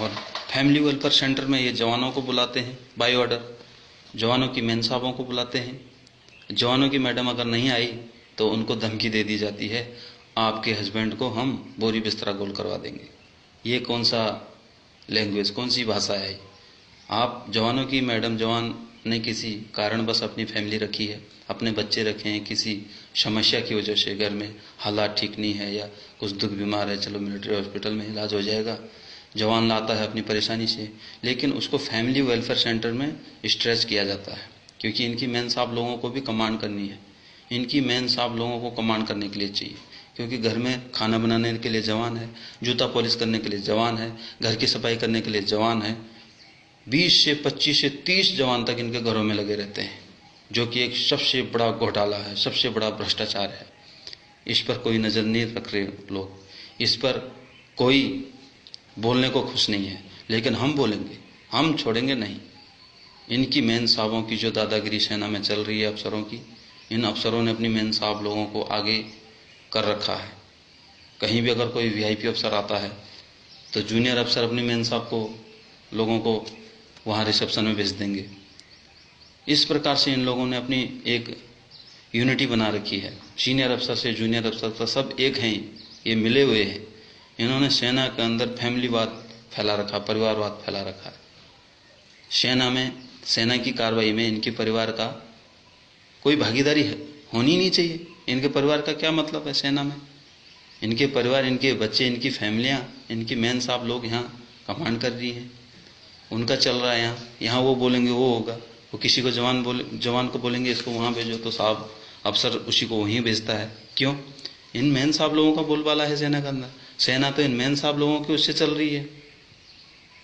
और family welfare centre में ये जवानों को बुलाते हैं बाय ऑर्डर, जवानों की मेन साहबों को बुलाते हैं। जवानों की मैडम अगर नहीं आई तो उनको धमकी दे दी जाती है, आपके हस्बैंड को हम बोरी बिस्तरा गोल करवा देंगे। ये कौन सा लैंग्वेज, कौन सी भाषा है? आप जवानों की मैडम, जवान ने किसी कारणवश अपनी फैमिली रखी है, अपने बच्चे रखे हैं, किसी समस्या की वजह से घर में हालात ठीक नहीं है या कुछ दुख बीमार है, चलो मिलिट्री हॉस्पिटल में इलाज हो जाएगा, जवान लाता है अपनी परेशानी से, लेकिन उसको फैमिली वेलफेयर सेंटर में स्ट्रेच किया जाता है, क्योंकि इनकी मेन साहब लोगों को भी कमांड करनी है। इनकी मेन साहब लोगों को कमांड करने के लिए चाहिए, क्योंकि घर में खाना बनाने के लिए जवान है, जूता पॉलिश करने के लिए जवान है, घर की सफाई करने के लिए जवान है। 20 से 25 से 30 जवान तक इनके घरों में लगे रहते हैं, जो कि एक सबसे बड़ा घोटाला है, सबसे बड़ा भ्रष्टाचार है। इस पर कोई नज़र नहीं रख रहे लोग, इस पर कोई बोलने को खुश नहीं है, लेकिन हम बोलेंगे, हम छोड़ेंगे नहीं। इनकी मेन साहबों की जो दादागिरी सेना में चल रही है अफसरों की, इन अफसरों ने अपनी मेन साहब लोगों को आगे कर रखा है। कहीं भी अगर कोई वीआईपी अफसर आता है तो जूनियर अफसर अपनी मेन साहब को, लोगों को वहाँ रिसेप्शन में भेज देंगे। इस प्रकार से इन लोगों ने अपनी एक यूनिटी बना रखी है। सीनियर अफसर से जूनियर अफसर तक सब एक हैं, ये मिले हुए हैं। इन्होंने सेना के अंदर फैमिलीवाद फैला रखा, परिवारवाद फैला रखा है। सेना में, सेना की कार्रवाई में इनके परिवार का कोई भागीदारी होनी नहीं चाहिए। इनके परिवार का क्या मतलब है सेना में? इनके परिवार, इनके बच्चे, इनकी फैमिलियाँ, इनकी मेन साहब लोग यहाँ कमांड कर रही हैं, उनका चल रहा है यहाँ वो बोलेंगे वो होगा। वो किसी को जवान को बोलेंगे इसको वहाँ भेजो, तो साहब अफसर उसी को वहीं भेजता है। क्यों? इन मेन साहब लोगों का बोलबाला है सेना के अंदर। सेना तो इन मेन साहब लोगों की उससे चल रही है।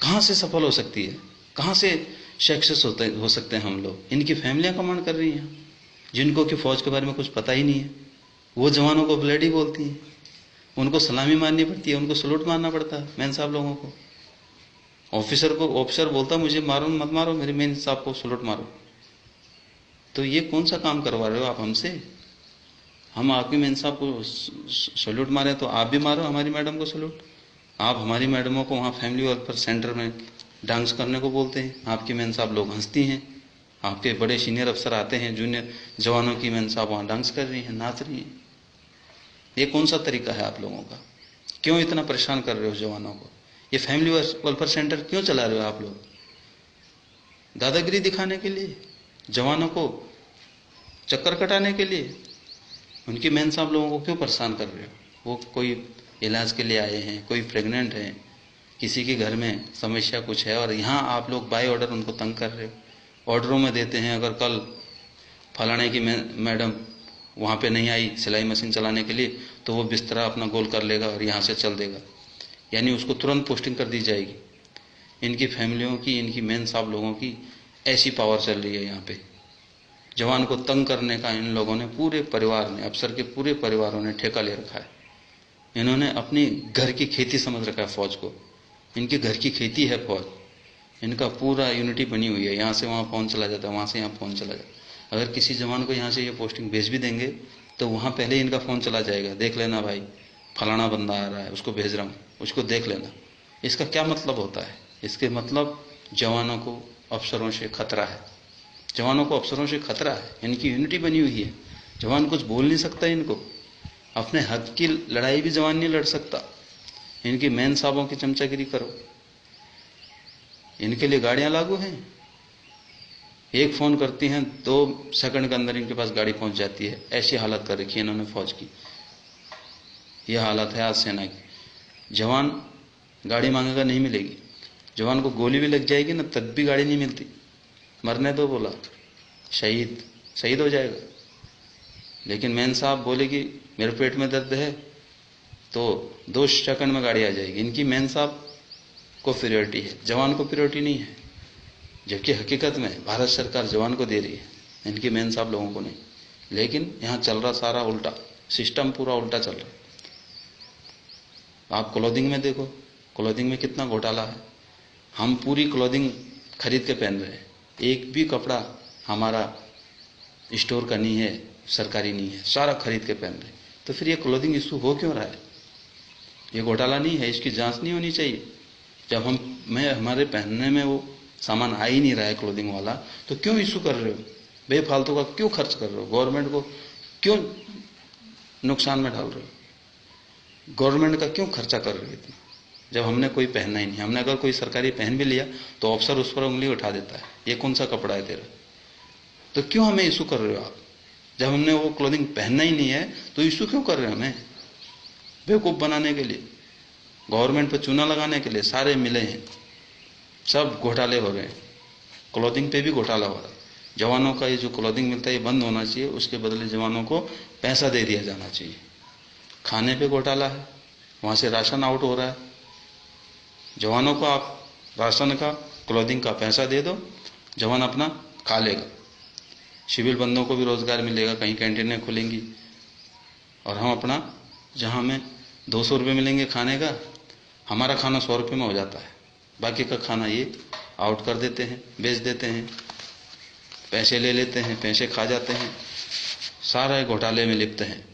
कहाँ से सफल हो सकती है? कहाँ से सक्सेस हो सकते हैं हम लोग? इनकी फैमिलियाँ कमांड कर रही हैं, जिनको कि फौज के बारे में कुछ पता ही नहीं है। वो जवानों को ब्लडी बोलती हैं, उनको सलामी मारनी पड़ती है, उनको सलूट मारना पड़ता है मेन साहब लोगों को। ऑफिसर बोलता मुझे मारो मत मारो, मेरे मेन साहब को सलूट मारो। तो ये कौन सा काम करवा रहे हो आप हमसे? हम आपकी मेन साहब को सलूट मारे तो आप भी मारो हमारी मैडम को सलूट। आप हमारी मैडमों को वहाँ फैमिली वेलफेयर सेंटर में डांस करने को बोलते हैं, आपकी मेन साहब लोग हंसती हैं। आपके बड़े सीनियर अफसर आते हैं, जूनियर जवानों की मेन साहब वहाँ डांस कर रही हैं, नाच रही हैं। ये कौन सा तरीका है आप लोगों का? क्यों इतना परेशान कर रहे हो जवानों को? ये फैमिली वेलफेयर सेंटर क्यों चला रहे हो आप लोग? दादागिरी दिखाने के लिए, जवानों को चक्कर कटाने के लिए? उनकी मेन साहब लोगों को क्यों परेशान कर रहे हो? वो कोई इलाज के लिए आए हैं, कोई प्रेग्नेंट है, किसी के घर में समस्या कुछ है, और यहाँ आप लोग बाय ऑर्डर उनको तंग कर रहे हो। ऑर्डरों में देते हैं, अगर कल फलाने की मैडम वहाँ पे नहीं आई सिलाई मशीन चलाने के लिए, तो वो बिस्तरा अपना गोल कर लेगा और यहाँ से चल देगा, यानी उसको तुरंत पोस्टिंग कर दी जाएगी। इनकी फैमिलियों की, इनकी मेन साहब लोगों की ऐसी पावर चल रही है यहाँ पे। जवान को तंग करने का इन लोगों ने, पूरे परिवार ने, अफसर के पूरे परिवारों ने ठेका ले रखा है। इन्होंने अपनी घर की खेती समझ रखा है फौज को। इनके घर की खेती है फौज। इनका पूरा यूनिटी बनी हुई है, यहाँ से वहाँ फोन चला जाता है, वहाँ से यहाँ फोन चला जाता है। अगर किसी जवान को यहाँ से ये पोस्टिंग भेज भी देंगे तो वहाँ पहले इनका फ़ोन चला जाएगा, देख लेना भाई फलाना बंदा आ रहा है, उसको भेज रहा हूँ, उसको देख लेना। इसका क्या मतलब होता है? इसके मतलब जवानों को अफसरों से खतरा है, जवानों को अफसरों से खतरा है। इनकी यूनिटी बनी हुई है, जवान कुछ बोल नहीं सकता इनको, अपने हक की लड़ाई भी जवान नहीं लड़ सकता। इनकी मेन साहबों की चमचागिरी करो, इनके लिए गाड़ियां लागू हैं। एक फ़ोन करती हैं, 2 सेकंड के अंदर इनके पास गाड़ी पहुंच जाती है। ऐसी हालत कर रखी है इन्होंने फौज की। यह हालत है आज सेना की। जवान गाड़ी मांगेगा, नहीं मिलेगी। जवान को गोली भी लग जाएगी ना, तब भी गाड़ी नहीं मिलती। मरने दो बोला, शहीद हो जाएगा। लेकिन मेन साहब बोलेगी मेरे पेट में दर्द है, तो 2 सेकंड में गाड़ी आ जाएगी। इनकी मेन साहब को प्रियोरिटी है, जवान को प्रियोरिटी नहीं है। जबकि हकीकत में भारत सरकार जवान को दे रही है, इनकी मेन साहब लोगों को नहीं। लेकिन यहाँ चल रहा सारा उल्टा, सिस्टम पूरा उल्टा चल रहा। आप क्लोथिंग में देखो, क्लोथिंग में कितना घोटाला है। हम पूरी क्लोथिंग खरीद के पहन रहे हैं, एक भी कपड़ा हमारा स्टोर का नहीं है, सरकारी नहीं है, सारा खरीद के पहन रहे। तो फिर ये क्लोथिंग इशू हो क्यों रहा है? ये घोटाला नहीं है? इसकी जांच नहीं होनी चाहिए? जब हमारे पहनने में वो सामान आ ही नहीं रहा है क्लोथिंग वाला, तो क्यों इशू कर रहे हो? बेफालतू का क्यों खर्च कर रहे हो? गवर्नमेंट को क्यों नुकसान में डाल रहे हो? गवर्नमेंट का क्यों खर्चा कर रही थी जब हमने कोई पहनना ही नहीं? हमने अगर कोई सरकारी पहन भी लिया तो अफसर उस पर उंगली उठा देता है, ये कौन सा कपड़ा है तेरा? तो क्यों हमें इशू कर रहे हो आप? जब हमने वो क्लोथिंग पहनना ही नहीं है तो इशू क्यों कर रहे हो हमें? बेवकूफ बनाने के लिए, गवर्नमेंट पर चूना लगाने के लिए सारे मिले हैं, सब घोटाले हो रहे हैं। क्लोथिंग पे भी घोटाला हो रहा है। जवानों का ये जो क्लोथिंग मिलता है ये बंद होना चाहिए, उसके बदले जवानों को पैसा दे दिया जाना चाहिए। खाने पे घोटाला है, वहां से राशन आउट हो रहा है। जवानों को आप राशन का, क्लोथिंग का पैसा दे दो, जवान अपना खा लेगा। सिविल बंदों को भी रोजगार मिलेगा, कहीं कैंटीनें खुलेंगी, और हम अपना, जहां हमें 200 रुपये मिलेंगे खाने का, हमारा खाना 100 रुपये में हो जाता है। बाकी का खाना ये आउट कर देते हैं, बेच देते हैं, पैसे ले लेते हैं, पैसे खा जाते हैं, सारे घोटाले में लिप्त हैं।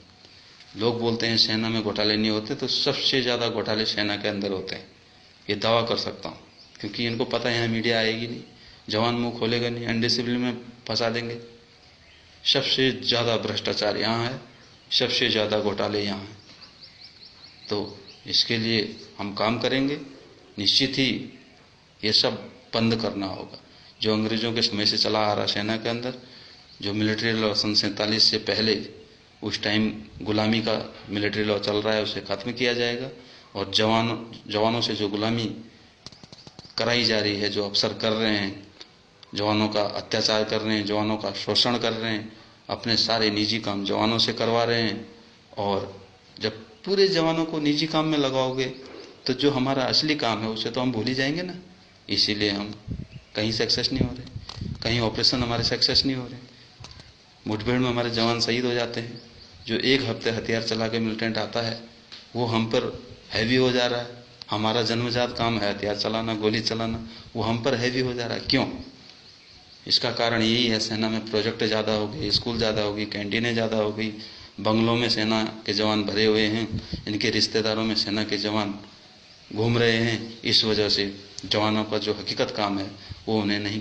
लोग बोलते हैं सेना में घोटाले नहीं होते, तो सबसे ज्यादा घोटाले सेना के अंदर होते हैं, ये दावा कर सकता हूँ, क्योंकि इनको पता है यहाँ मीडिया आएगी नहीं, जवान मुंह खोलेगा नहीं, अनडिसिप्लिन में फंसा देंगे। सबसे ज्यादा भ्रष्टाचार यहाँ है, सबसे ज्यादा घोटाले यहाँ हैं। तो इसके लिए हम काम करेंगे, निश्चित ही ये सब बंद करना होगा। जो अंग्रेजों के समय से चला आ रहा सेना के अंदर, जो मिलिट्री लॉ सन 47 से पहले उस टाइम गुलामी का मिलिट्री लॉ चल रहा है, उसे खत्म किया जाएगा। और जवानों से जो गुलामी कराई जा रही है, जो अफसर कर रहे हैं, जवानों का अत्याचार कर रहे हैं, जवानों का शोषण कर रहे हैं, अपने सारे निजी काम जवानों से करवा रहे हैं। और जब पूरे जवानों को निजी काम में लगाओगे तो जो हमारा असली काम है उसे तो हम भूल ही जाएंगे ना। इसीलिए हम कहीं सक्सेस नहीं हो रहे, कहीं ऑपरेशन हमारे सक्सेस नहीं हो रहे, मुठभेड़ में हमारे जवान शहीद हो जाते हैं। जो एक हफ्ते हथियार चला के मिलिटेंट आता है वो हम पर हैवी हो जा रहा है। हमारा जन्मजात काम है हथियार चलाना, गोली चलाना, वो हम पर हैवी हो जा रहा है। क्यों? इसका कारण यही है, सेना में प्रोजेक्ट ज़्यादा हो गए, स्कूल ज़्यादा हो गई, कैंटीनें ज़्यादा हो गई, बंगलों में सेना के जवान भरे हुए हैं, इनके रिश्तेदारों में सेना के जवान घूम रहे हैं। इस वजह से जवानों का जो हकीकत काम है वो उन्हें नहीं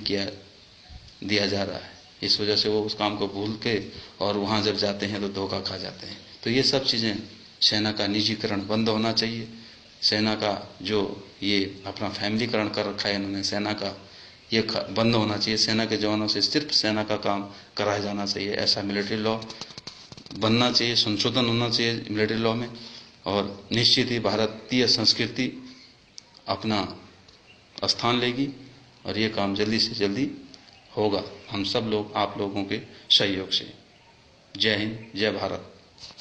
दिया जा रहा है। इस वजह से वो उस काम को भूल के और वहाँ जब जाते हैं तो धोखा खा जाते हैं। तो ये सब चीज़ें, सेना का निजीकरण बंद होना चाहिए। सेना का जो ये अपना फैमिलीकरण कर रखा है इन्होंने सेना का, ये बंद होना चाहिए। सेना के जवानों से सिर्फ सेना का काम कराया जाना चाहिए। ऐसा मिलिट्री लॉ बनना चाहिए, संशोधन होना चाहिए मिलिट्री लॉ में। और निश्चित ही भारतीय संस्कृति अपना स्थान लेगी और ये काम जल्दी से जल्दी होगा, हम सब लोग, आप लोगों के सहयोग से। जय हिंद, जय भारत।